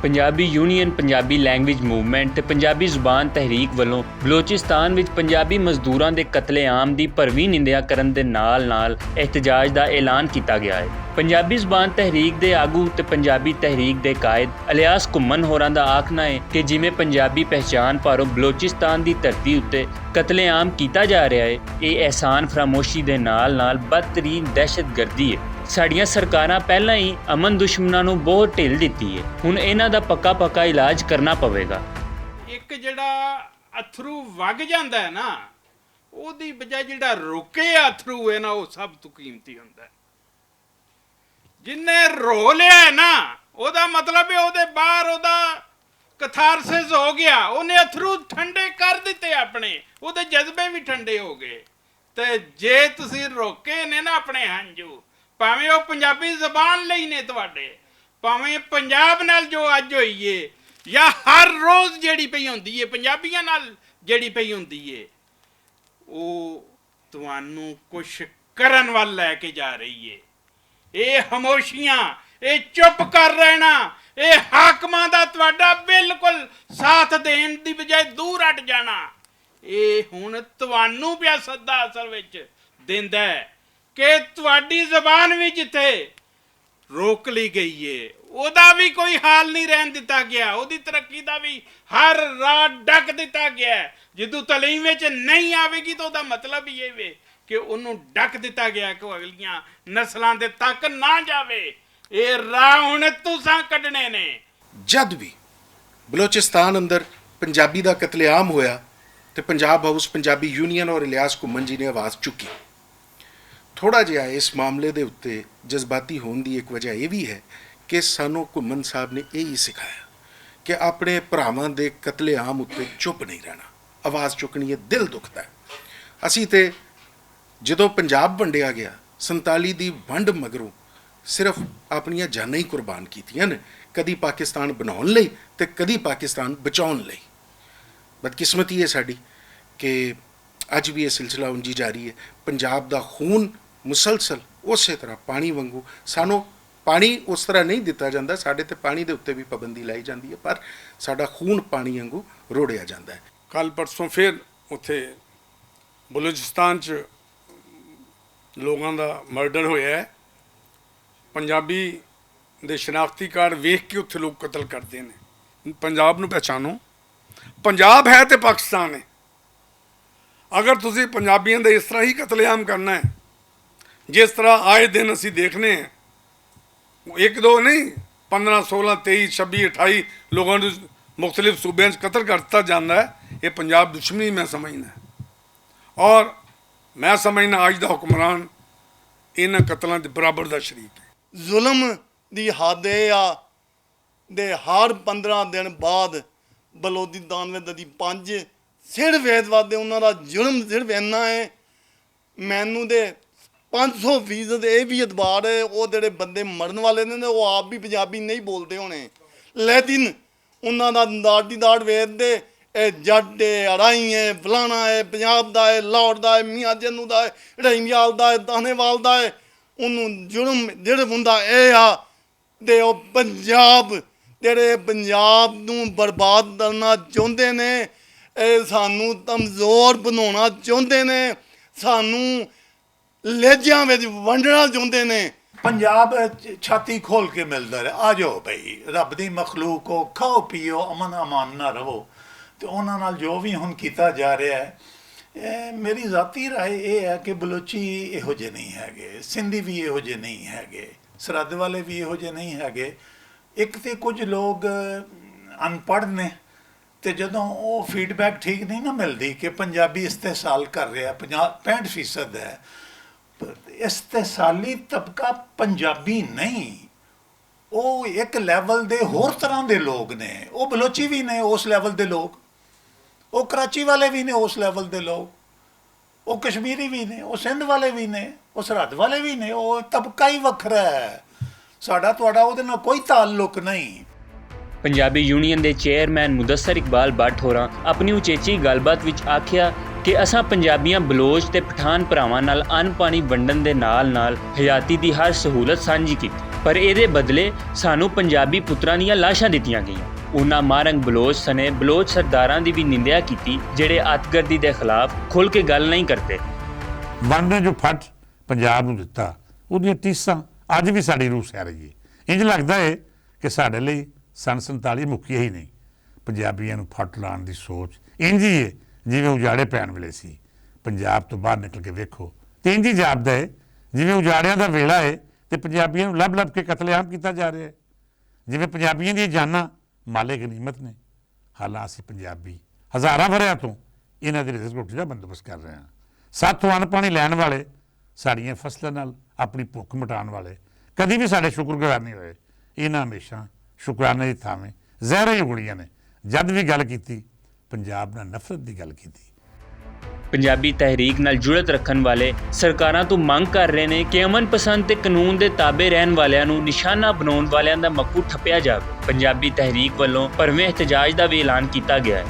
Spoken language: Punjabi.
Punjabi union Punjabi language movement ते पंजाबी जुबान तहरीक ਵੱਲੋਂ ਬਲੋਚਿਸਤਾਨ ਵਿੱਚ ਪੰਜਾਬੀ ਮਜ਼ਦੂਰਾਂ ਦੇ ਕਤਲੇਆਮ ਦੀ ਭਰਵੀਂ ਨਿੰਦਿਆ ਕਰਨ ਦੇ ਨਾਲ-ਨਾਲ ਇhtਜਾਜ ਦਾ ਐਲਾਨ ਕੀਤਾ ਗਿਆ ਹੈ। ਪੰਜਾਬੀ ਜ਼ੁਬਾਨ ਤਹਿਰੀਕ ਦੇ ਆਗੂ ਤੇ ਪੰਜਾਬੀ ਤਹਿਰੀਕ ਦੇ ਕਾਇਦ ਇਲਿਆਸ ਘੁੰਮਣ ਹੋਰਾਂ ਦਾ ਆਖਣਾ ਹੈ ਕਿ ਜਿਵੇਂ ਪੰਜਾਬੀ ਪਹਿਚਾਨ ਭਾਰੋਂ ਬਲੋਚਿਸਤਾਨ ਦੀ ਧਰਤੀ ਉੱਤੇ ਕਤਲੇਆਮ ਕੀਤਾ ਜਾ ਰਿਹਾ ਹੈ, ਇਹ ਅਹਿਸਾਨ ਫਰਾਮੋਸ਼ੀ ਦੇ ਨਾਲ-ਨਾਲ ਬਦਤਰੀਨ ਦਹਿਸ਼ਤਗਰਦੀ ਹੈ। ਸਾਡੀਆਂ ਸਰਕਾਰਾਂ ਪਹਿਲਾਂ ਹੀ ਅਮਨ ਦੁਸ਼ਮਣਾਂ ਨੂੰ ਬਹੁਤ ਢਿੱਲ ਦਿੱਤੀ ਹੈ, ਹੁਣ ਇਹਨਾਂ ਦਾ ਪੱਕਾ ਇਲਾਜ ਕਰਨਾ ਪਵੇਗਾ। ਇੱਕ ਜਿਹੜਾ ਅਥਰੂ ਵਗ ਜਾਂਦਾ ਹੈ ਨਾ, ਉਹਦੀ ਬਜਾਏ ਜਿਹੜਾ ਰੁਕੇ ਅਥਰੂ ਹੈ ਨਾ, ਉਹ ਸਭ ਤੋਂ ਕੀਮਤੀ ਹੁੰਦਾ ਹੈ। ਜਿੰਨੇ ਰੋ ਲਿਆ ਨਾ, ਉਹਦਾ ਮਤਲਬ ਹੈ ਉਹਦੇ ਬਾਹਰ ਉਹਦਾ ਕਥਾਰਸਿਸ ਹੋ ਗਿਆ, ਉਹਨੇ ਅਥਰੂ ਠੰਡੇ ਕਰ ਦਿੱਤੇ ਆਪਣੇ, ਉਹਦੇ ਜਜ਼ਬੇ ਵੀ ਠੰਡੇ ਹੋ ਗਏ। ਤੇ ਜੇ ਤੁਸੀਂ ਰੋਕੇ ਨੇ ਨਾ ਆਪਣੇ ਹੰਝੂ, ਭਾਵੇਂ ਉਹ ਪੰਜਾਬੀ ਜ਼ਬਾਨ ਲਈ ਨੇ ਤੁਹਾਡੇ, ਭਾਵੇਂ ਪੰਜਾਬ ਨਾਲ ਜੋ ਅੱਜ ਹੋਈ ਏ ਜਾਂ ਹਰ ਰੋਜ਼ ਜਿਹੜੀ ਪਈ ਹੁੰਦੀ ਏ ਪੰਜਾਬੀਆਂ ਨਾਲ ਜਿਹੜੀ ਪਈ ਹੁੰਦੀ ਏ, ਉਹ ਤੁਹਾਨੂੰ ਕੁਛ ਕਰਨ ਵੱਲ ਲੈ ਕੇ ਜਾ ਰਹੀ ਏ। ਇਹ ਖਾਮੋਸ਼ੀਆਂ, ਇਹ ਚੁੱਪ ਕਰ ਰਹਿਣਾ, ਇਹ ਹਾਕਮਾਂ ਦਾ ਤੁਹਾਡਾ ਬਿਲਕੁਲ ਸਾਥ ਦੇਣ ਦੀ ਬਜਾਏ ਦੂਰ ਹਟ ਜਾਣਾ, ਇਹ ਹੁਣ ਤੁਹਾਨੂੰ ਪਿਆ ਸੱਦਾ ਅਸਲ ਵਿੱਚ ਦਿੰਦਾ ਹੈ ਕਿ ਤੁਹਾਡੀ ਜ਼ਬਾਨ ਵੀ ਜਿੱਥੇ ਰੋਕ ਲਈ ਗਈ ਏ, ਉਹਦਾ ਵੀ ਕੋਈ ਹਾਲ ਨਹੀਂ ਰਹਿਣ ਦਿੱਤਾ ਗਿਆ, ਉਹਦੀ ਤਰੱਕੀ ਦਾ ਵੀ ਹਰ ਰਾਹ ਡੱਕ ਦਿੱਤਾ ਗਿਆ। ਜਦੋਂ ਤਾਲੀਮ ਵਿੱਚ ਨਹੀਂ ਆਵੇਗੀ ਤਾਂ ਉਹਦਾ ਮਤਲਬ ਹੀ ਇਹ ਵੇ ਕਿ ਉਹਨੂੰ ਡੱਕ ਦਿੱਤਾ ਗਿਆ ਕਿ ਉਹ ਅਗਲੀਆਂ ਨਸਲਾਂ ਦੇ ਤੱਕ ਨਾ ਜਾਵੇ। ਇਹ ਰਾਹ ਹੁਣ ਤੁਸੀਂ ਕੱਢਣੇ ਨੇ। ਜਦ ਵੀ ਬਲੋਚਿਸਤਾਨ ਅੰਦਰ ਪੰਜਾਬੀ ਦਾ ਕਤਲੇਆਮ ਹੋਇਆ ਤੇ ਪੰਜਾਬ ਹਾਊਸ ਪੰਜਾਬੀ ਯੂਨੀਅਨ ਔਰ ਇਲਿਆਸ ਘੁੰਮਣ ਜੀ ਨੇ ਆਵਾਜ਼ ਚੁੱਕੀ। ਥੋੜ੍ਹਾ ਜਿਹਾ ਇਸ ਮਾਮਲੇ ਦੇ ਉੱਤੇ ਜਜ਼ਬਾਤੀ ਹੋਣ ਦੀ ਇੱਕ ਵਜ੍ਹਾ ਇਹ ਵੀ ਹੈ ਕਿ ਸਾਨੂੰ ਘੁੰਮਣ ਸਾਹਿਬ ਨੇ ਇਹ ਹੀ ਸਿਖਾਇਆ ਕਿ ਆਪਣੇ ਭਰਾਵਾਂ ਦੇ ਕਤਲੇਆਮ ਉੱਤੇ ਚੁੱਪ ਨਹੀਂ ਰਹਿਣਾ, ਆਵਾਜ਼ ਚੁੱਕਣੀ ਹੈ। ਦਿਲ ਦੁਖਦਾ ਹੈ। ਅਸੀਂ ਤੇ ਜਦੋਂ ਪੰਜਾਬ ਵੰਡਿਆ ਗਿਆ 47 ਦੀ ਵੰਡ ਮਗਰੋਂ ਸਿਰਫ ਆਪਣੀਆਂ ਜਾਨਾਂ ਹੀ ਕੁਰਬਾਨ ਕੀਤੀਆਂ ਨੇ, ਕਦੀ ਪਾਕਿਸਤਾਨ ਬਣਾਉਣ ਲਈ ਤੇ ਕਦੀ ਪਾਕਿਸਤਾਨ ਬਚਾਉਣ ਲਈ। ਬਦਕਿਸਮਤੀ ਹੈ ਸਾਡੀ ਕਿ ਅੱਜ ਵੀ ਇਹ ਸਿਲਸਿਲਾ ਉਂਝ ਹੀ ਜਾਰੀ ਹੈ। ਪੰਜਾਬ ਦਾ ਖੂਨ ਮੁਸਲਸਲ ਉਸੇ ਤਰ੍ਹਾਂ ਪਾਣੀ ਵਾਂਗੂ, ਸਾਨੂੰ ਪਾਣੀ ਉਸ ਤਰ੍ਹਾਂ ਨਹੀਂ ਦਿੱਤਾ ਜਾਂਦਾ, ਸਾਡੇ ਤੇ ਪਾਣੀ ਦੇ ਉੱਤੇ ਵੀ ਪਾਬੰਦੀ ਲਾਈ ਜਾਂਦੀ ਹੈ, ਪਰ ਸਾਡਾ ਖੂਨ ਪਾਣੀ ਵਾਂਗੂ ਰੋੜਿਆ ਜਾਂਦਾ ਹੈ। ਕੱਲ ਪਰਸੋਂ ਫਿਰ ਉੱਥੇ ਬਲੋਚਿਸਤਾਨ 'ਚ ਲੋਕਾਂ ਦਾ ਮਰਡਰ ਹੋਇਆ ਹੈ। ਪੰਜਾਬੀ ਦੇ ਸ਼ਨਾਖਤੀ ਕਾਰਡ ਵੇਖ ਕੇ ਉੱਥੇ ਲੋਕ ਕਤਲ ਕਰਦੇ ਨੇ। ਪੰਜਾਬ ਨੂੰ ਪਹਿਚਾਨੋ, ਪੰਜਾਬ ਹੈ ਤੇ ਪਾਕਿਸਤਾਨ ਹੈ। ਅਗਰ ਤੁਸੀਂ ਪੰਜਾਬੀਆਂ ਦਾ ਇਸ ਤਰ੍ਹਾਂ ਹੀ ਕਤਲੇਆਮ ਕਰਨਾ ਹੈ ਜਿਸ ਤਰ੍ਹਾਂ ਆਏ ਦਿਨ ਅਸੀਂ ਦੇਖਨੇ ਹਾਂ, ਇੱਕ ਦੋ ਨਹੀਂ 15 16 23 26 28 ਲੋਕਾਂ ਨੂੰ ਮੁਖਤਲਿਫ ਸੂਬਿਆਂ 'ਚ ਕਤਲ ਕਰ ਦਿੱਤਾ ਜਾਂਦਾ ਹੈ, ਇਹ ਪੰਜਾਬ ਦੁਸ਼ਮਣੀ ਮੈਂ ਸਮਝਦਾ। ਔਰ ਮੈਂ ਸਮਝਦਾ ਅੱਜ ਦਾ ਹੁਕਮਰਾਨ ਇਹਨਾਂ ਕਤਲਾਂ ਦੇ ਬਰਾਬਰ ਦਾ ਸ਼ਰੀਕ ਹੈ। ਜ਼ੁਲਮ ਦੀ ਹੱਦ ਇਹ ਆ ਦੇ ਹਰ 15 ਦਿਨ ਬਾਅਦ ਬਲੋਚਿਸਤਾਨ ਵਿੱਚ ਦੀ 5 ਸਿਰਫ ਵੇਦਵਾਦੇ, ਉਹਨਾਂ ਦਾ ਜ਼ੁਲਮ ਸਿਰਫ ਇੰਨਾ ਹੈ। ਮੈਨੂੰ ਦੇ 500% ਇਹ ਵੀ ਇਤਬਾਰ ਹੈ, ਉਹ ਜਿਹੜੇ ਬੰਦੇ ਮਰਨ ਵਾਲੇ ਨੇ ਉਹ ਆਪ ਵੀ ਪੰਜਾਬੀ ਨਹੀਂ ਬੋਲਦੇ ਹੋਣੇ, ਲੇਕਿਨ ਉਹਨਾਂ ਦਾ ਦਾੜ ਦੀ ਦਾੜ ਵੇਚਦੇ, ਇਹ ਜੱਟ ਹੈ, ਅੜਾਈ ਹੈ, ਫਲਾਣਾ ਹੈ, ਪੰਜਾਬ ਦਾ ਹੈ, ਲਾਹੌਰ ਦਾ ਹੈ, ਮੀਆਂ ਜੰਨੂ ਦਾ ਹੈ, ਢਾਈਵਾਲ ਦਾ ਹੈ, ਦਾਨੇਵਾਲ ਦਾ ਹੈ। ਉਹਨੂੰ ਜ਼ੁਲਮ ਜਿਹੜਾ ਹੁੰਦਾ ਇਹ ਆ ਤੇ ਉਹ ਪੰਜਾਬ, ਜਿਹੜੇ ਪੰਜਾਬ ਨੂੰ ਬਰਬਾਦ ਕਰਨਾ ਚਾਹੁੰਦੇ ਨੇ, ਇਹ ਸਾਨੂੰ ਕਮਜ਼ੋਰ ਬਣਾਉਣਾ ਚਾਹੁੰਦੇ ਨੇ, ਸਾਨੂੰ ਲਹਿਜਿਆਂ ਵਿੱਚ ਵੰਡਣਾ ਚਾਹੁੰਦੇ ਨੇ। ਪੰਜਾਬ ਛਾਤੀ ਖੋਲ ਕੇ ਮਿਲਦਾ ਰਿਹਾ, ਆ ਜਾਓ ਬਈ ਰੱਬ ਦੀ ਮਖਲੂਕ ਹੋ, ਖਾਓ ਪੀਓ, ਅਮਨ ਅਮਾਨ ਨਾ ਰਹੋ। ਤੇ ਉਹਨਾਂ ਨਾਲ ਜੋ ਵੀ ਹੁਣ ਕੀਤਾ ਜਾ ਰਿਹਾ ਹੈ, ਮੇਰੀ ਜ਼ਾਤੀ ਰਾਏ ਇਹ ਹੈ ਕਿ ਬਲੋਚੀ ਇਹੋ ਜਿਹੇ ਨਹੀਂ ਹੈਗੇ, ਸਿੰਧੀ ਵੀ ਇਹੋ ਜਿਹੇ ਨਹੀਂ ਹੈਗੇ, ਸਰਹੱਦ ਵਾਲੇ ਵੀ ਇਹੋ ਜਿਹੇ ਨਹੀਂ ਹੈਗੇ। ਇੱਕ ਤੇ ਕੁਝ ਲੋਕ ਅਨਪੜ੍ਹ ਨੇ, ਤੇ ਜਦੋਂ ਉਹ ਫੀਡਬੈਕ ਠੀਕ ਨਹੀਂ ਨਾ ਮਿਲਦੀ ਕਿ ਪੰਜਾਬੀ ਇਸਤੇਸਾਲ ਕਰ ਰਿਹਾ, 65% ਹੈ, ਇਸਤੇਸਾਲੀ ਤਬਕਾ ਪੰਜਾਬੀ ਨਹੀਂ, ਉਹ ਇੱਕ ਲੈਵਲ ਦੇ ਹੋਰ ਤਰ੍ਹਾਂ ਦੇ ਲੋਕ ਨੇ। ਉਹ ਬਲੋਚੀ ਵੀ ਨੇ ਉਸ ਲੈਵਲ ਦੇ ਲੋਕ, ਉਹ ਕਰਾਚੀ ਵਾਲੇ ਵੀ ਨੇ ਉਸ ਲੈਵਲ ਦੇ ਲੋਕ, ਉਹ ਕਸ਼ਮੀਰੀ ਵੀ ਨੇ, ਉਹ ਸਿੰਧ ਵਾਲੇ ਵੀ ਨੇ, ਉਹ ਸਰਹੱਦ ਵਾਲੇ ਵੀ ਨੇ। ਉਹ ਤਬਕਾ ਹੀ ਵੱਖਰਾ ਹੈ, ਸਾਡਾ ਤੁਹਾਡਾ ਉਹਦੇ ਨਾਲ ਕੋਈ ਤਾਲੁਕ ਨਹੀਂ। ਪੰਜਾਬੀ ਯੂਨੀਅਨ ਦੇ ਚੇਅਰਮੈਨ ਮੁਦੱਸਰ ਇਕਬਾਲ ਭੱਟ ਹੋਰਾਂ ਆਪਣੀ ਉਚੇਚੀ ਗੱਲਬਾਤ ਵਿੱਚ ਆਖਿਆ ਕਿ ਅਸਾਂ ਪੰਜਾਬੀਆਂ ਬਲੋਚ ਤੇ ਪਠਾਨ ਭਰਾਵਾਂ ਨਾਲ ਅੰਨ ਪਾਣੀ ਵੰਡਣ ਦੇ ਨਾਲ ਹਯਾਤੀ ਦੀ ਹਰ ਸਹੂਲਤ ਸਾਂਝੀ ਕੀਤੀ। ਪਰ ਇਹਦੇ ਬਦਲੇ ਸਾਨੂੰ ਪੰਜਾਬੀ ਪੁੱਤਰਾਂ ਦੀਆਂ ਲਾਸ਼ਾਂ ਦਿੱਤੀਆਂ ਗਈਆਂ। ਉਹਨਾਂ ਮਾਰੰਗ ਬਲੋਚ ਸਣੇ ਬਲੋਚ ਸਰਦਾਰਾਂ ਦੀ ਵੀ ਨਿੰਦਿਆ ਕੀਤੀ ਜਿਹੜੇ ਅੱਤਗਰਦੀ ਦੇ ਖਿਲਾਫ ਖੁੱਲ੍ਹ ਕੇ ਗੱਲ ਨਹੀਂ ਕਰਦੇ। ਵੰਡ ਨੇ ਜੋ ਫੱਟ ਪੰਜਾਬ ਨੂੰ ਦਿੱਤਾ, ਉਹਦੀਆਂ ਟੀਸਾਂ ਅੱਜ ਵੀ ਸਾਡੀ ਰੂਹ ਸਹਿ ਰਹੀ ਹੈ। ਇੰਝ ਲੱਗਦਾ ਹੈ ਕਿ ਸਾਡੇ ਲਈ ਸੰਨ 47 ਮੁੱਕੀ ਹੀ ਨਹੀਂ। ਪੰਜਾਬੀਆਂ ਨੂੰ ਫੱਟ ਲਾਉਣ ਦੀ ਸੋਚ ਇੰਝ ਹੀ ਹੈ ਜਿਵੇਂ ਉਜਾੜੇ ਪੈਣ ਵੇਲੇ ਸੀ। ਪੰਜਾਬ ਤੋਂ ਬਾਹਰ ਨਿਕਲ ਕੇ ਵੇਖੋ ਤੇ ਇੰਝ ਹੀ ਜਾਪਦਾ ਹੈ ਜਿਵੇਂ ਉਜਾੜਿਆਂ ਦਾ ਵੇਲਾ ਹੈ ਤੇ ਪੰਜਾਬੀਆਂ ਨੂੰ ਲੱਭ ਕੇ ਕਤਲੇਆਮ ਕੀਤਾ ਜਾ ਰਿਹਾ ਹੈ, ਜਿਵੇਂ ਪੰਜਾਬੀਆਂ ਦੀਆਂ ਜਾਨਾਂ ਮਾਲੇ ਗਨੀਮਤ ਨੇ। ਹਾਲਾਂ ਅਸੀਂ ਪੰਜਾਬੀ ਹਜ਼ਾਰਾਂ ਵਰ੍ਹਿਆਂ ਤੋਂ ਇਹਨਾਂ ਦੀ ਰਿਜ਼ਕ ਰੋਟੀ ਦਾ ਬੰਦੋਬਸਤ ਕਰ ਰਹੇ ਹਾਂ। ਸਾਥੋਂ ਅੰਨ ਪਾਣੀ ਲੈਣ ਵਾਲੇ, ਸਾਡੀਆਂ ਫਸਲਾਂ ਨਾਲ ਆਪਣੀ ਭੁੱਖ ਮਿਟਾਉਣ ਵਾਲੇ ਕਦੀ ਵੀ ਸਾਡੇ ਸ਼ੁਕਰਗੁਜ਼ਾਰ ਨਹੀਂ ਹੋਏ। ਇਹਨਾਂ ਹਮੇਸ਼ਾ ਸ਼ੁਕਰਾਨੇ ਦੀ ਥਾਵੇਂ ਜ਼ਹਿਰਾਂ ਹੀ ਉਗਲੀਆਂ ਨੇ। ਜਦ ਵੀ ਗੱਲ ਕੀਤੀ ਪੰਜਾਬ ਨਾਲ ਨਫ਼ਰਤ ਦੀ ਗੱਲ ਕੀਤੀ। ਪੰਜਾਬੀ ਤਹਿਰੀਕ ਨਾਲ ਜੁੜਤ ਰੱਖਣ ਵਾਲੇ ਸਰਕਾਰਾਂ ਤੋਂ ਮੰਗ ਕਰ ਰਹੇ ਨੇ ਕਿ ਅਮਨ ਪਸੰਦ ਤੇ ਕਾਨੂੰਨ ਦੇ ਤਾਬੇ ਰਹਿਣ ਵਾਲਿਆਂ ਨੂੰ ਨਿਸ਼ਾਨਾ ਬਣਾਉਣ ਵਾਲਿਆਂ ਦਾ ਮੱਕੂ ਠੱਪਿਆ ਜਾਵੇ। ਪੰਜਾਬੀ ਤਹਿਰੀਕ ਵੱਲੋਂ ਭਰਵੇਂ ਇhtਜਾਜ ਦਾ ਵੀ ਐਲਾਨ ਕੀਤਾ ਗਿਆ ਹੈ।